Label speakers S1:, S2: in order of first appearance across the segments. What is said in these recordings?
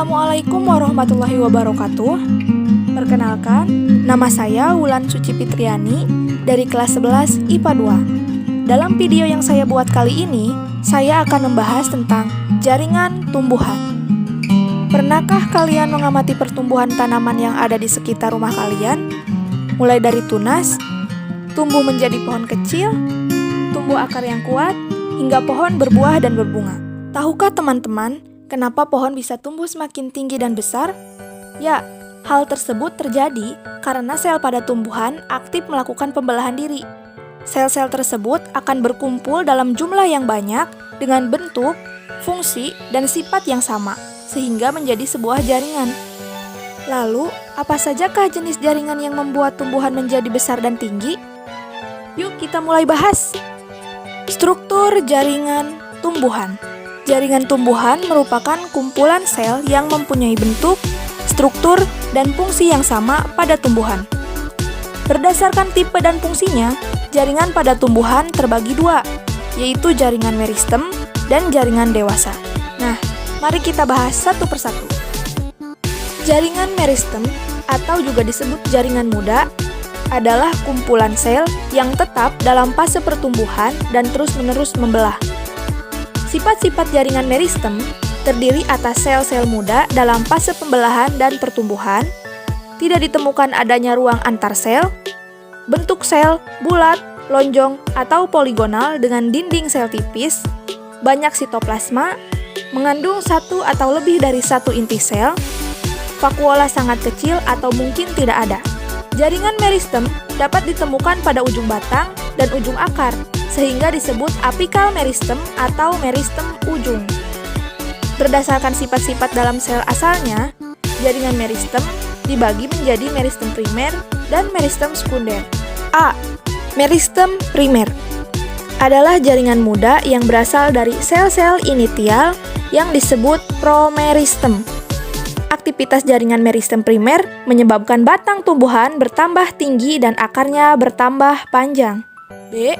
S1: Assalamualaikum warahmatullahi wabarakatuh. Perkenalkan, nama saya Wulan Suci Fitriani dari kelas 11 IPA 2. Dalam video yang saya buat kali ini, saya akan membahas tentang jaringan tumbuhan. Pernahkah kalian mengamati pertumbuhan tanaman yang ada di sekitar rumah kalian? Mulai dari tunas, tumbuh menjadi pohon kecil, tumbuh akar yang kuat, hingga pohon berbuah dan berbunga. Tahukah teman-teman, kenapa pohon bisa tumbuh semakin tinggi dan besar? Ya, hal tersebut terjadi karena sel pada tumbuhan aktif melakukan pembelahan diri. Sel-sel tersebut akan berkumpul dalam jumlah yang banyak dengan bentuk, fungsi, dan sifat yang sama, sehingga menjadi sebuah jaringan. Lalu, apa sajakah jenis jaringan yang membuat tumbuhan menjadi besar dan tinggi? Yuk kita mulai bahas. Struktur jaringan tumbuhan. Jaringan tumbuhan merupakan kumpulan sel yang mempunyai bentuk, struktur, dan fungsi yang sama pada tumbuhan. Berdasarkan tipe dan fungsinya, jaringan pada tumbuhan terbagi dua, yaitu jaringan meristem dan jaringan dewasa. Nah, mari kita bahas satu persatu. Jaringan meristem, atau juga disebut jaringan muda, adalah kumpulan sel yang tetap dalam fase pertumbuhan dan terus-menerus membelah. Sifat-sifat jaringan meristem terdiri atas sel-sel muda dalam fase pembelahan dan pertumbuhan, tidak ditemukan adanya ruang antar sel, bentuk sel bulat, lonjong, atau poligonal dengan dinding sel tipis, banyak sitoplasma, mengandung satu atau lebih dari satu inti sel, vakuola sangat kecil atau mungkin tidak ada. Jaringan meristem dapat ditemukan pada ujung batang dan ujung akar, sehingga disebut apikal meristem atau meristem ujung. Berdasarkan sifat-sifat dalam sel asalnya, jaringan meristem dibagi menjadi meristem primer dan meristem sekunder. A. Meristem primer adalah jaringan muda yang berasal dari sel-sel initial yang disebut promeristem. Aktivitas jaringan meristem primer menyebabkan batang tumbuhan bertambah tinggi dan akarnya bertambah panjang. B.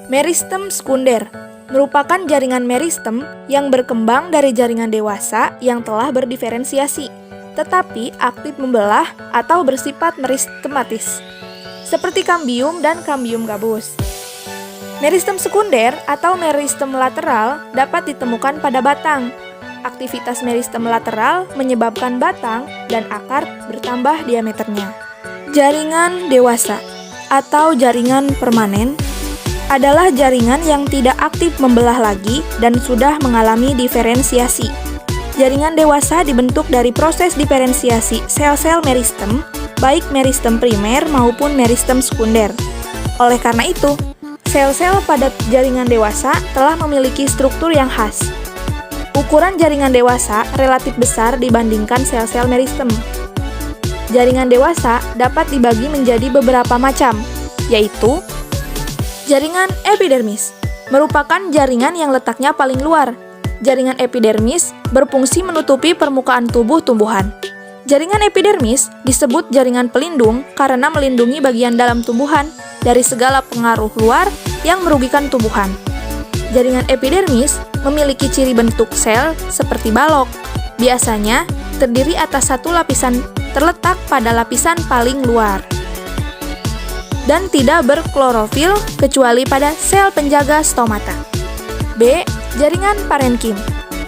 S1: Meristem sekunder merupakan jaringan meristem yang berkembang dari jaringan dewasa yang telah berdiferensiasi, tetapi aktif membelah atau bersifat meristematis, seperti kambium dan kambium gabus. Meristem sekunder atau meristem lateral dapat ditemukan pada batang. Aktivitas meristem lateral menyebabkan batang dan akar bertambah diameternya. Jaringan dewasa atau jaringan permanen adalah jaringan yang tidak aktif membelah lagi dan sudah mengalami diferensiasi. Jaringan dewasa dibentuk dari proses diferensiasi sel-sel meristem, baik meristem primer maupun meristem sekunder. Oleh karena itu, sel-sel pada jaringan dewasa telah memiliki struktur yang khas. Ukuran jaringan dewasa relatif besar dibandingkan sel-sel meristem. Jaringan dewasa dapat dibagi menjadi beberapa macam, yaitu jaringan epidermis, merupakan jaringan yang letaknya paling luar. Jaringan epidermis berfungsi menutupi permukaan tubuh tumbuhan. Jaringan epidermis disebut jaringan pelindung karena melindungi bagian dalam tumbuhan dari segala pengaruh luar yang merugikan tumbuhan. Jaringan epidermis memiliki ciri bentuk sel seperti balok. Biasanya terdiri atas satu lapisan terletak pada lapisan paling luar dan tidak berklorofil kecuali pada sel penjaga stomata. B. Jaringan parenkim.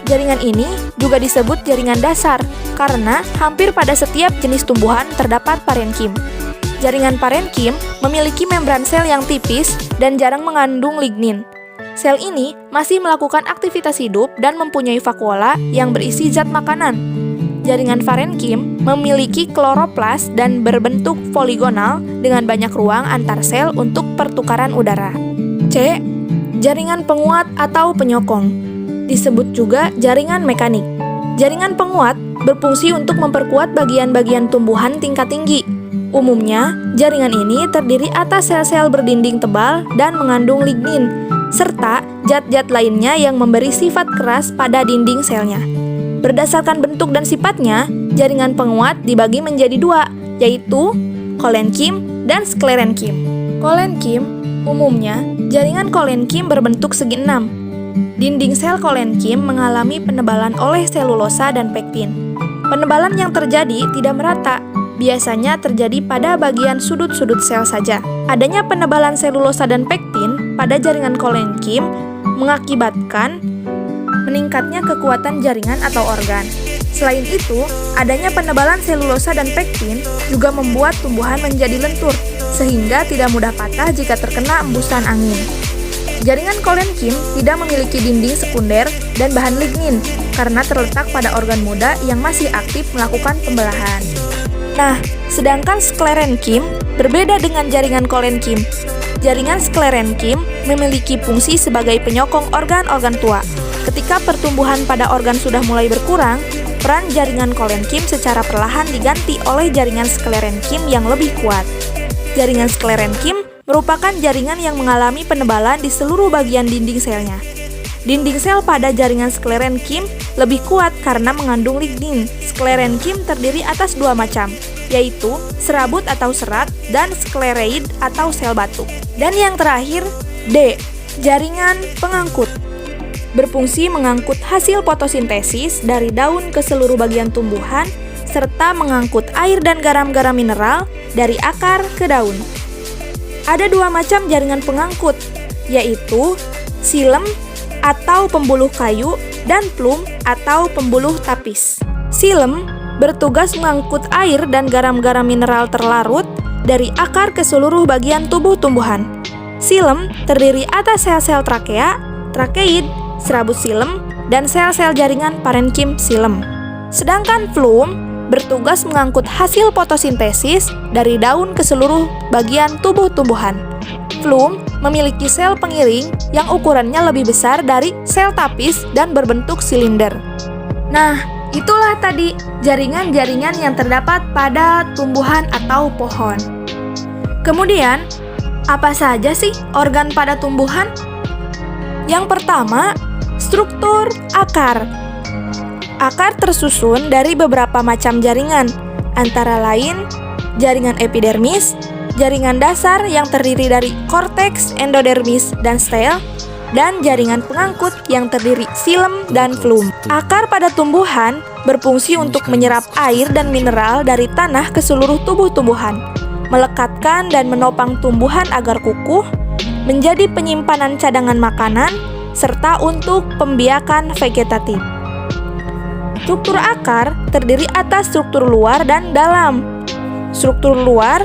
S1: Jaringan ini juga disebut jaringan dasar karena hampir pada setiap jenis tumbuhan terdapat parenkim. Jaringan parenkim memiliki membran sel yang tipis dan jarang mengandung lignin. Sel ini masih melakukan aktivitas hidup dan mempunyai vakuola yang berisi zat makanan. Jaringan parenkim memiliki kloroplas dan berbentuk poligonal dengan banyak ruang antar sel untuk pertukaran udara. C. Jaringan penguat atau penyokong. Disebut juga jaringan mekanik. Jaringan penguat berfungsi untuk memperkuat bagian-bagian tumbuhan tingkat tinggi. Umumnya, jaringan ini terdiri atas sel-sel berdinding tebal dan mengandung lignin, serta zat-zat lainnya yang memberi sifat keras pada dinding selnya. Berdasarkan bentuk dan sifatnya, jaringan penguat dibagi menjadi dua, yaitu kolenkim dan sklerenkim. Kolenkim, umumnya, jaringan kolenkim berbentuk segi enam. Dinding sel kolenkim mengalami penebalan oleh selulosa dan pektin. Penebalan yang terjadi tidak merata, biasanya terjadi pada bagian sudut-sudut sel saja. Adanya penebalan selulosa dan pektin pada jaringan kolenkim mengakibatkan meningkatnya kekuatan jaringan atau organ. Selain itu, adanya penebalan selulosa dan pektin juga membuat tumbuhan menjadi lentur, sehingga tidak mudah patah jika terkena embusan angin. Jaringan kolenkim tidak memiliki dinding sekunder dan bahan lignin karena terletak pada organ muda yang masih aktif melakukan pembelahan. Nah, sedangkan sklerenkim berbeda dengan jaringan kolenkim. Jaringan sklerenkim memiliki fungsi sebagai penyokong organ-organ tua. Ketika pertumbuhan pada organ sudah mulai berkurang, peran jaringan kolenkim secara perlahan diganti oleh jaringan sklerenkim yang lebih kuat. Jaringan sklerenkim merupakan jaringan yang mengalami penebalan di seluruh bagian dinding selnya. Dinding sel pada jaringan sklerenkim lebih kuat karena mengandung lignin. Sklerenkim terdiri atas dua macam, yaitu serabut atau serat dan sklereid atau sel batu. Dan yang terakhir, D. Jaringan pengangkut. Berfungsi mengangkut hasil fotosintesis dari daun ke seluruh bagian tumbuhan, serta mengangkut air dan garam-garam mineral dari akar ke daun. Ada dua macam jaringan pengangkut, yaitu xilem atau pembuluh kayu dan plum atau pembuluh tapis. Xilem bertugas mengangkut air dan garam-garam mineral terlarut dari akar ke seluruh bagian tubuh tumbuhan. Xilem terdiri atas sel-sel trakea, trakeid, serabut xilem, dan sel-sel jaringan parenkim xilem. Sedangkan plum bertugas mengangkut hasil fotosintesis dari daun ke seluruh bagian tubuh tumbuhan. Plum memiliki sel pengiring yang ukurannya lebih besar dari sel tapis dan berbentuk silinder. Nah, itulah tadi jaringan-jaringan yang terdapat pada tumbuhan atau pohon. Kemudian, apa saja sih organ pada tumbuhan? Yang pertama, struktur akar. Akar tersusun dari beberapa macam jaringan, antara lain jaringan epidermis, jaringan dasar yang terdiri dari korteks, endodermis, dan stel, dan jaringan pengangkut yang terdiri xilem dan phloem. Akar pada tumbuhan berfungsi untuk menyerap air dan mineral dari tanah ke seluruh tubuh tumbuhan, melekatkan dan menopang tumbuhan agar kukuh, menjadi penyimpanan cadangan makanan, serta untuk pembiakan vegetatif. Struktur akar terdiri atas struktur luar dan dalam. Struktur luar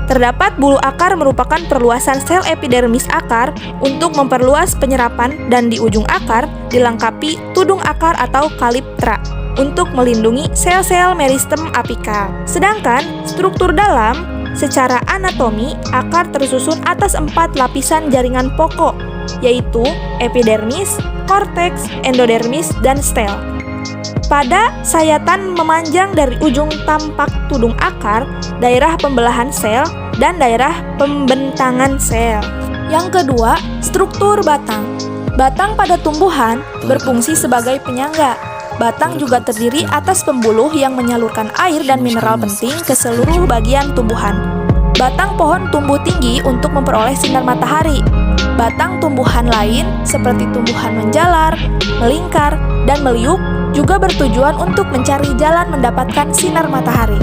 S1: terdapat bulu akar merupakan perluasan sel epidermis akar untuk memperluas penyerapan dan di ujung akar dilengkapi tudung akar atau kaliptra untuk melindungi sel-sel meristem apikal. Sedangkan struktur dalam secara anatomi akar tersusun atas 4 lapisan jaringan pokok, yaitu epidermis, korteks, endodermis, dan stel. Pada sayatan memanjang dari ujung tampak tudung akar, daerah pembelahan sel, dan daerah pembentangan sel. Yang kedua, struktur batang. Batang pada tumbuhan berfungsi sebagai penyangga. Batang juga terdiri atas pembuluh yang menyalurkan air dan mineral penting ke seluruh bagian tumbuhan. Batang pohon tumbuh tinggi untuk memperoleh sinar matahari. Batang tumbuhan lain seperti tumbuhan menjalar, melingkar, dan meliuk juga bertujuan untuk mencari jalan mendapatkan sinar matahari.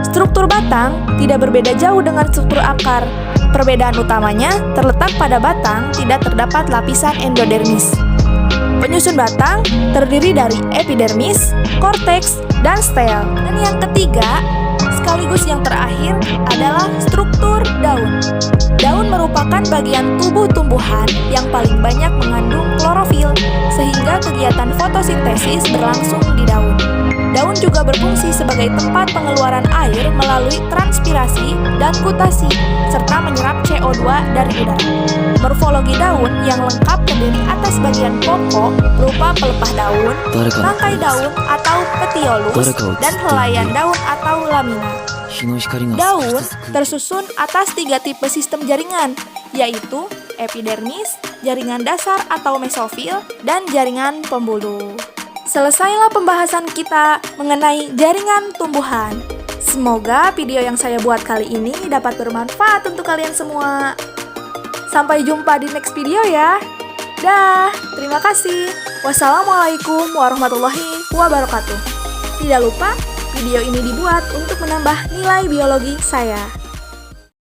S1: Struktur batang tidak berbeda jauh dengan struktur akar. Perbedaan utamanya terletak pada batang tidak terdapat lapisan endodermis. Penyusun batang terdiri dari epidermis, korteks, dan stel. Dan yang ketiga, sekaligus yang terakhir adalah struktur daun. Daun merupakan bagian tubuh tumbuhan yang paling banyak mengandung klorofil, sehingga kegiatan fotosintesis berlangsung di daun. Daun juga berfungsi sebagai tempat pengeluaran air melalui transpirasi dan gutasi, serta menyerap CO2 dari udara. Morfologi daun yang lengkap terdiri atas bagian pokok berupa pelepah daun, rangkai daun atau petiolus, dan helaian daun atau lamina. Daun tersusun atas 3 tipe sistem jaringan, yaitu epidermis, jaringan dasar atau mesofil, dan jaringan pembuluh. Selesailah pembahasan kita mengenai jaringan tumbuhan. Semoga video yang saya buat kali ini dapat bermanfaat untuk kalian semua. Sampai jumpa di next video ya. Dah, terima kasih. Wassalamualaikum warahmatullahi wabarakatuh. Tidak lupa, video ini dibuat untuk menambah nilai biologi saya.